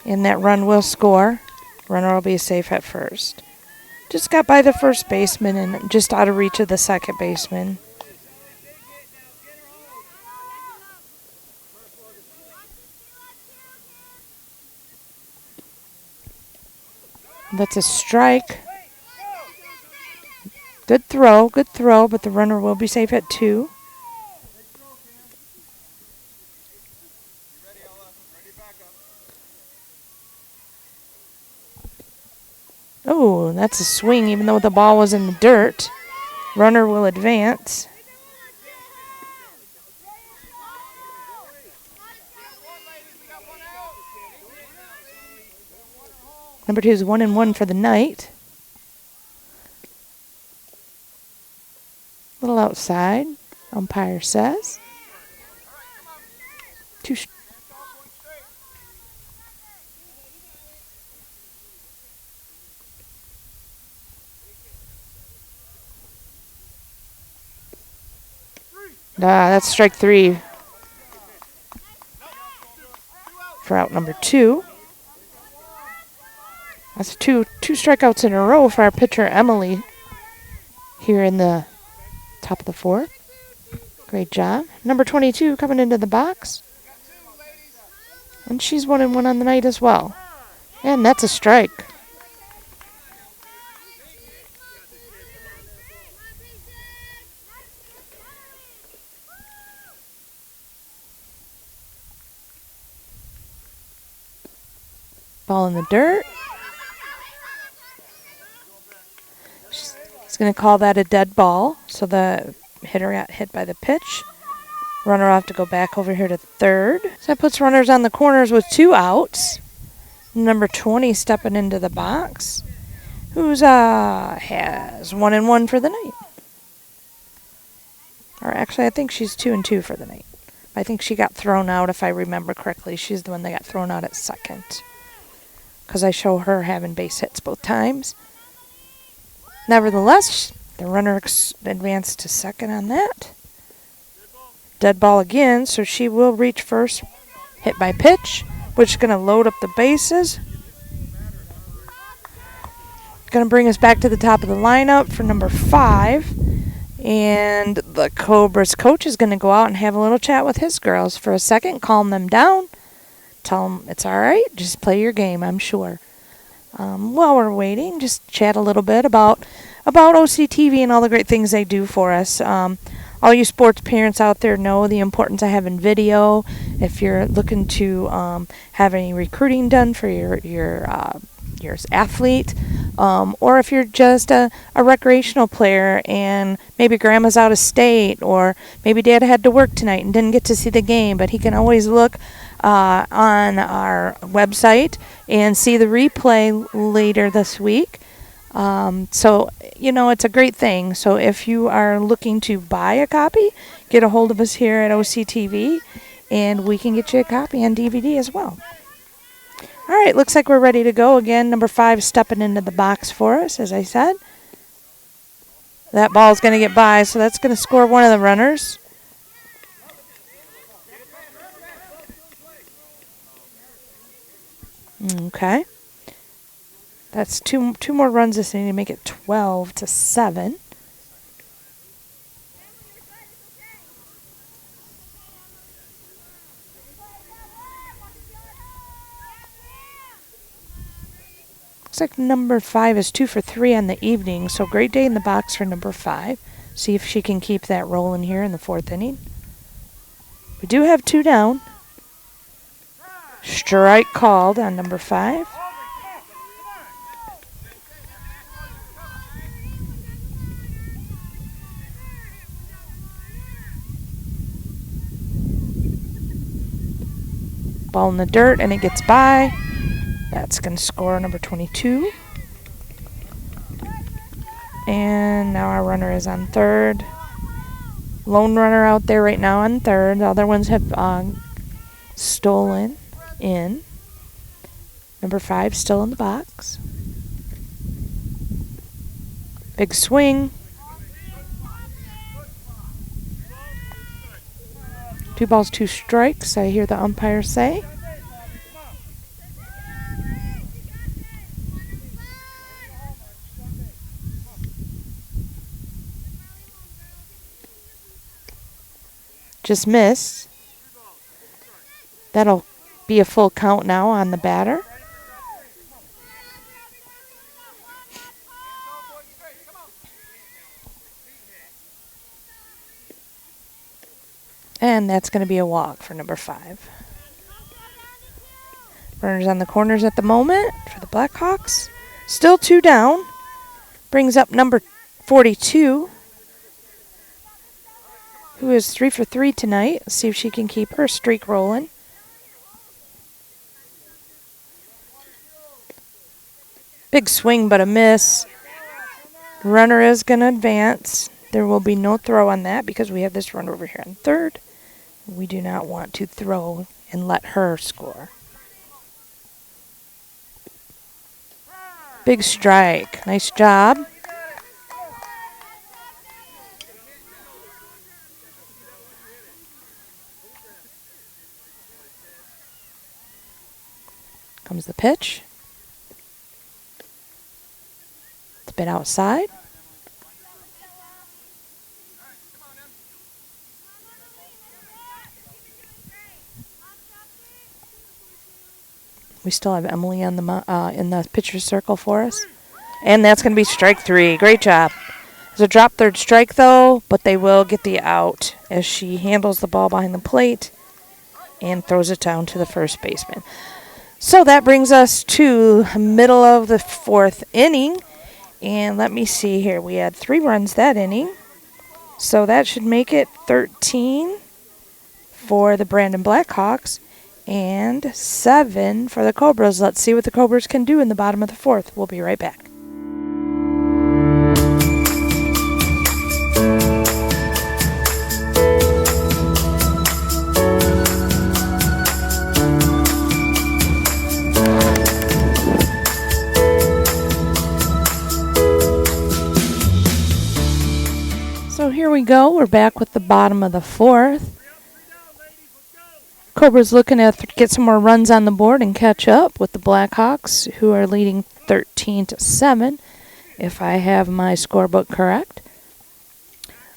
And that run will score. Runner will be safe at first. Just got by the first baseman and just out of reach of the second baseman. That's a strike. Good throw, but the runner will be safe at 2. Oh, that's a swing, even though the ball was in the dirt. Runner will advance. Number 2 is 1-1 for the night. Little outside, umpire says. That's strike 3 for out number 2. That's two strikeouts in a row for our pitcher, Emily, here in the top of the 4th. Great job. Number 22 coming into the box. And she's 1-1 on the night as well. And that's a strike. Ball in the dirt. He's going to call that a dead ball. So the hitter got hit by the pitch. Runner off to go back over here to third. So that puts runners on the corners with 2 outs. Number 20 stepping into the box. Who's has 1-1 for the night. Or actually, I think she's 2-2 for the night. I think she got thrown out, if I remember correctly. She's the one that got thrown out at second, because I show her having base hits both times. Nevertheless, the runner advanced to second on that. Dead ball again, so she will reach first. Hit by pitch, which is going to load up the bases. Going to bring us back to the top of the lineup for number 5. And the Cobras coach is going to go out and have a little chat with his girls for a second, calm them down. Tell them it's all right. Just play your game, I'm sure. While we're waiting, just chat a little bit about OCTV and all the great things they do for us. All you sports parents out there know the importance of having video. If you're looking to have any recruiting done for your athlete, or if you're just a recreational player and maybe grandma's out of state, or maybe dad had to work tonight and didn't get to see the game, but he can always look on our website and see the replay later this week. So, it's a great thing. So if you are looking to buy a copy, get a hold of us here at OCTV, and we can get you a copy on DVD as well. All right, looks like we're ready to go again. Number 5 stepping into the box for us, as I said. That ball's going to get by, so that's going to score one of the runners. Okay. That's two more runs this inning to make it 12-7. Looks like number 5 is 2 for 3 on the evening, so great day in the box for number 5. See if she can keep that rolling here in the 4th inning. We do have 2 down. Strike called on number 5. Ball in the dirt, and it gets by. That's going to score number 22. And now our runner is on 3rd. Lone runner out there right now on 3rd. The other ones have stolen in. Number 5 still in the box. Big swing. 2 balls, 2 strikes, I hear the umpire say. Just missed. That'll be a full count now on the batter. And that's going to be a walk for number 5. Runners on the corners at the moment for the Blackhawks. Still 2 down. Brings up number 42, who is 3 for 3 tonight. Let's see if she can keep her streak rolling. Big swing, but a miss. Runner is going to advance. There will be no throw on that because we have this runner over here on 3rd. We do not want to throw and let her score. Big strike. Nice job. Comes the pitch. It's a bit outside. We still have Emily on the in the pitcher's circle for us. And that's going to be strike 3. Great job. It's a drop 3rd strike, though, but they will get the out as she handles the ball behind the plate and throws it down to the first baseman. So that brings us to middle of the 4th inning. And let me see here. We had 3 runs that inning. So that should make it 13 for the Brandon Blackhawks and 7 for the Cobras. Let's see what the Cobras can do in the bottom of the 4th. We'll be right back. So here we go. We're back with the bottom of the 4th. Cobra's looking to get some more runs on the board and catch up with the Blackhawks, who are leading 13-7, if I have my scorebook correct.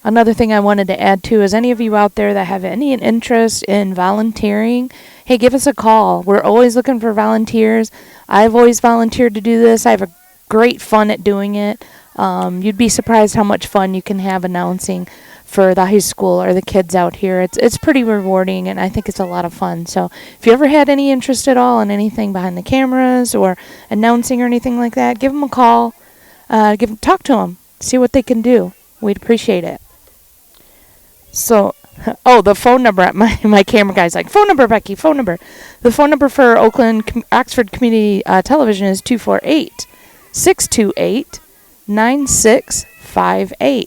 Another thing I wanted to add too is any of you out there that have any interest in volunteering, hey, give us a call. We're always looking for volunteers. I've always volunteered to do this. I have a great fun at doing it. You'd be surprised how much fun you can have announcing for the high school or the kids out here. It's pretty rewarding, and I think it's a lot of fun. So if you ever had any interest at all in anything behind the cameras or announcing or anything like that, give them a call. Talk to them. See what they can do. We'd appreciate it. So, the phone number at my camera guy's like, phone number, Becky, phone number. The phone number for Oxford Community Television is 248-628-9658.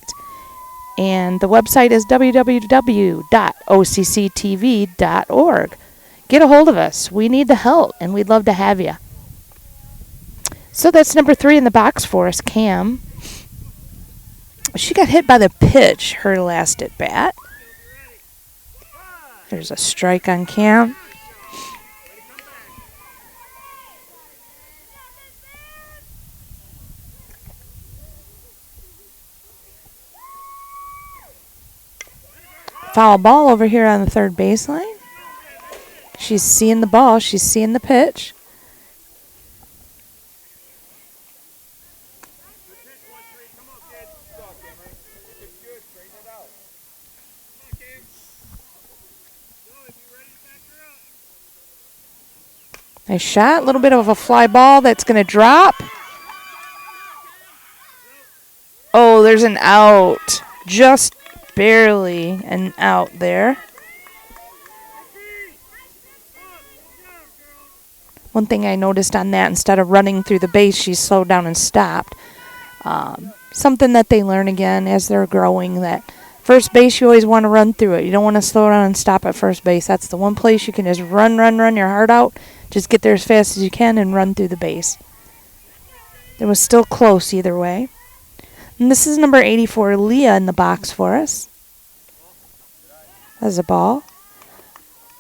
And the website is www.occtv.org. Get a hold of us. We need the help, and we'd love to have you. So that's number 3 in the box for us, Cam. She got hit by the pitch her last at bat. There's a strike on Cam. Foul ball over here on the third baseline. She's seeing the ball. She's seeing the pitch. Nice shot. A little bit of a fly ball that's going to drop. Oh, there's an out. Just barely an out there. One thing I noticed on that, instead of running through the base, she slowed down and stopped. Something that they learn again as they're growing, that first base, you always want to run through it. You don't want to slow down and stop at first base. That's the one place you can just run your heart out. Just get there as fast as you can and run through the base. It was still close either way. And this is number 84, Leah, in the box for us. That's a ball.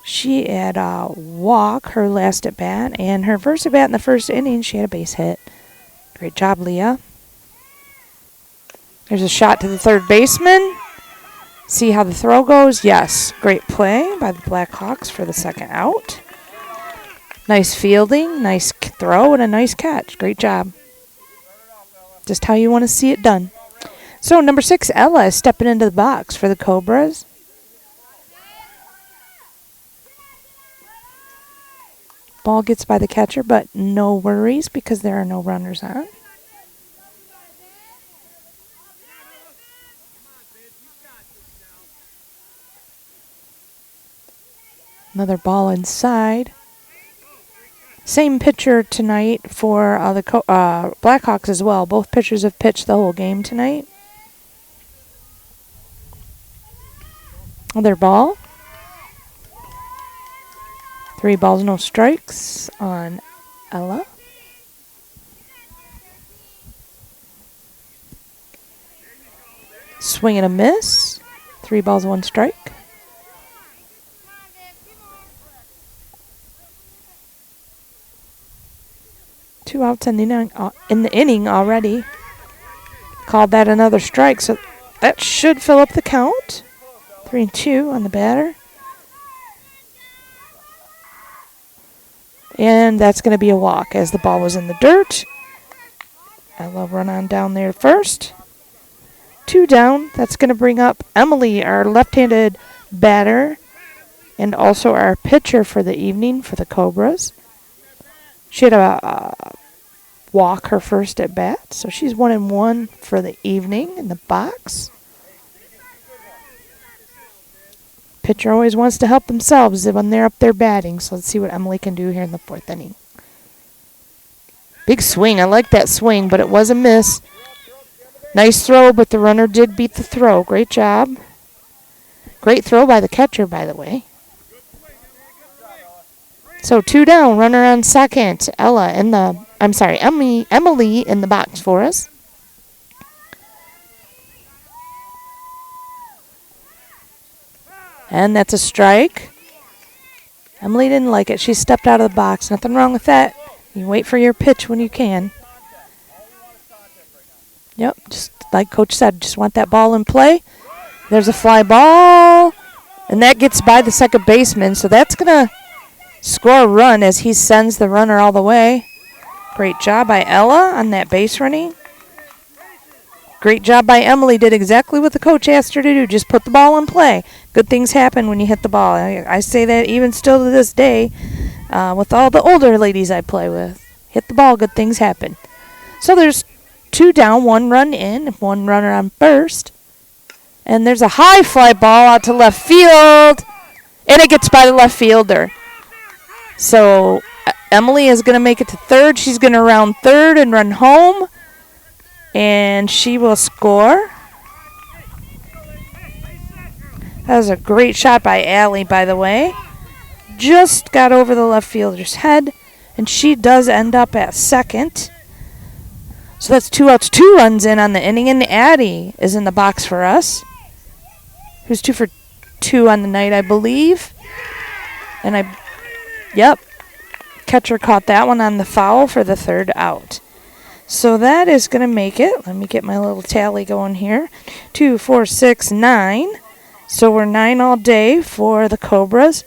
She had a walk her last at bat, and her first at bat in the first inning, she had a base hit. Great job, Leah. There's a shot to the third baseman. See how the throw goes? Yes. Great play by the Blackhawks for the second out. Nice fielding, nice throw, and a nice catch. Great job. Just how you want to see it done. So number 6, Ella, is stepping into the box for the Cobras. Ball gets by the catcher, but no worries because there are no runners on. Another ball inside. Same pitcher tonight for the Blackhawks as well. Both pitchers have pitched the whole game tonight. Another ball. 3 balls, no strikes on Ella. Swing and a miss. 3 balls, 1 strike. Two outs in the inning already. Called that another strike, so that should fill up the count. 3-2 on the batter. And that's going to be a walk as the ball was in the dirt. Ella run on down there first. 2 down. That's going to bring up Emily, our left-handed batter, and also our pitcher for the evening for the Cobras. She had a walk her first at bat, so she's 1-1 for the evening in the box. Pitcher always wants to help themselves when they're up there batting, so let's see what Emily can do here in the 4th inning. Big swing. I like that swing, but it was a miss. Nice throw, but the runner did beat the throw. Great job. Great throw by the catcher, by the way. So 2 down, runner on second. Emily in the box for us. And that's a strike. Emily didn't like it. She stepped out of the box. Nothing wrong with that. You wait for your pitch when you can. Yep, just like Coach said, just want that ball in play. There's a fly ball, and that gets by the second baseman, so that's going to score a run as he sends the runner all the way. Great job by Ella on that base running. Great job by Emily. Did exactly what the coach asked her to do. Just put the ball in play. Good things happen when you hit the ball. I say that even still to this day with all the older ladies I play with. Hit the ball, good things happen. So there's 2 down, 1 run in, 1 runner on first. And there's a high fly ball out to left field. And it gets by the left fielder. So Emily is going to make it to third. She's going to round third and run home. And she will score. That was a great shot by Allie, by the way. Just got over the left fielder's head. And she does end up at second. So that's 2 outs, 2 runs in on the inning. And Addie is in the box for us. Who's 2 for 2 on the night, I believe. And yep. Catcher caught that one on the foul for the 3rd out. So that is going to make it. Let me get my little tally going here. 2, 4, 6, 9. So we're 9 all day for the Cobras.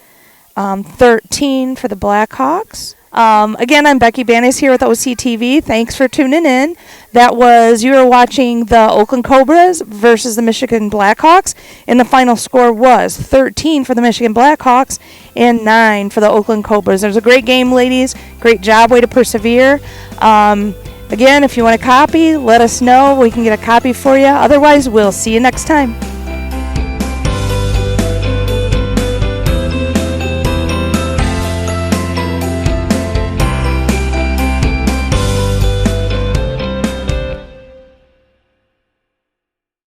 13 for the Blackhawks. Again, I'm Becky Banis here with OCTV. Thanks for tuning in. You were watching the Oakland Cobras versus the Michigan Blackhawks, and the final score was 13 for the Michigan Blackhawks and 9 for the Oakland Cobras. It was a great game, ladies. Great job. Way to persevere. Again, if you want a copy, let us know. We can get a copy for you. Otherwise, we'll see you next time.